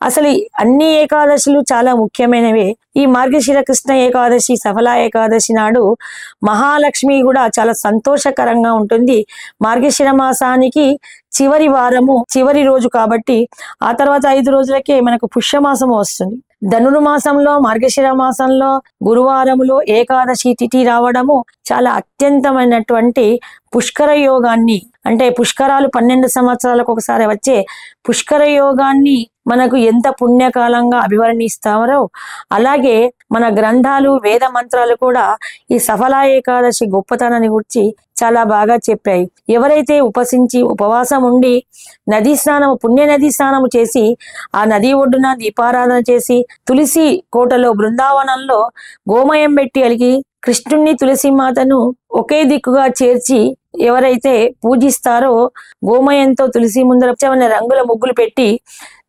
అసలు అన్ని ఏకాదశులు చాలా ముఖ్యమైనవే. ఈ మార్గశిర కృష్ణ ఏకాదశి, సఫల ఏకాదశి నాడు మహాలక్ష్మి కూడా చాలా సంతోషకరంగా ఉంటుంది. మార్గశిర మాసానికి చివరి వారము, చివరి రోజు కాబట్టి ఆ తర్వాత 5 రోజులకే మనకు పుష్యమాసము వస్తుంది. ధనుర్మాసంలో, మార్గశిర మాసంలో గురువారములో ఏకాదశి తిథి రావడము చాలా అత్యంతమైనటువంటి పుష్కర యోగాన్ని, అంటే పుష్కరాలు 12 సంవత్సరాలకు ఒకసారి వచ్చే పుష్కర యోగాన్ని మనకు ఎంత పుణ్యకాలంగా అభివర్ణిస్తారో అలాగే మన గ్రంథాలు, వేద మంత్రాలు కూడా ఈ సఫల ఏకాదశి గొప్పతనాన్ని గురించి చాలా బాగా చెప్పాయి. ఎవరైతే ఉపవాసం ఉండి నదీ స్నానము, పుణ్య నదీ స్నానము చేసి ఆ నది ఒడ్డున దీపారాధన చేసి తులసి కోటలో బృందావనంలో గోమయం పెట్టి అలిగి కృష్ణుణ్ణి, తులసిమాతను ఒకే దిక్కుగా చేర్చి ఎవరైతే పూజిస్తారో, గోమయంతో తులసి ముందర రంగుల ముగ్గులు పెట్టి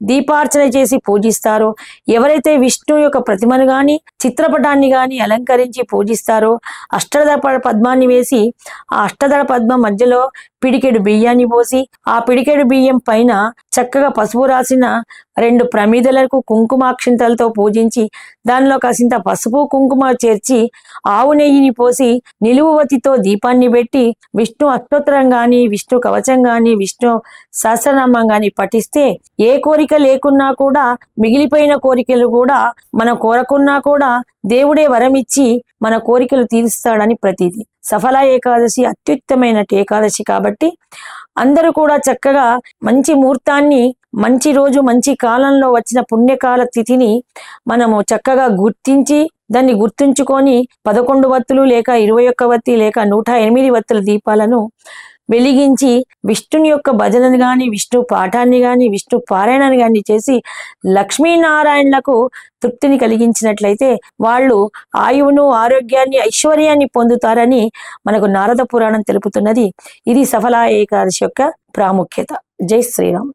దీపార్చన చేసి పూజిస్తారో, ఎవరైతే విష్ణు యొక్క ప్రతిమను గాని చిత్రపటాన్ని గాని అలంకరించి పూజిస్తారో, అష్టదళ పద్మాన్ని వేసి ఆ అష్టదళ పద్మం మధ్యలో పిడికెడు బియ్యాన్ని పోసి ఆ పిడికెడు బియ్యం పైన చక్కగా పసుపు రాసిన 2 ప్రమిదలకు కుంకుమాక్షింతలతో పూజించి దానిలో కాసింత పసుపు కుంకుమ చేర్చి ఆవు నెయ్యిని పోసి నిలువువతితో దీపాన్ని పెట్టి విష్ణు అష్టోత్తరం గాని, విష్ణు కవచం గాని, విష్ణు సహస్రనామం గాని పఠిస్తే ఏ కోరిక లేకున్నా కూడా మిగిలిపోయిన కోరికలు కూడా మనం కోరకున్నా కూడా దేవుడే వరమిచ్చి మన కోరికలు తీరుస్తాడని ప్రతీది. సఫల ఏకాదశి అత్యుత్తమైన ఏకాదశి కాబట్టి అందరూ కూడా చక్కగా మంచి ముహూర్తాన్ని, మంచి రోజు, మంచి కాలంలో వచ్చిన పుణ్యకాల తిథిని మనము చక్కగా గుర్తించి దాన్ని గుర్తుంచుకొని 11 వత్తులు లేక 21 వత్తి లేక 108 వత్తుల దీపాలను వెలిగించి విష్ణుని యొక్క భజనని గాని, విష్ణు పాఠాన్ని గాని, విష్ణు పారాయణాన్ని గాని చేసి లక్ష్మీనారాయణలకు తృప్తిని కలిగించినట్లయితే వాళ్ళు ఆయువును, ఆరోగ్యాన్ని, ఐశ్వర్యాన్ని పొందుతారని మనకు నారద పురాణం తెలుపుతున్నది. ఇది సఫల ఏకాదశి యొక్క ప్రాముఖ్యత. జై శ్రీరామ్.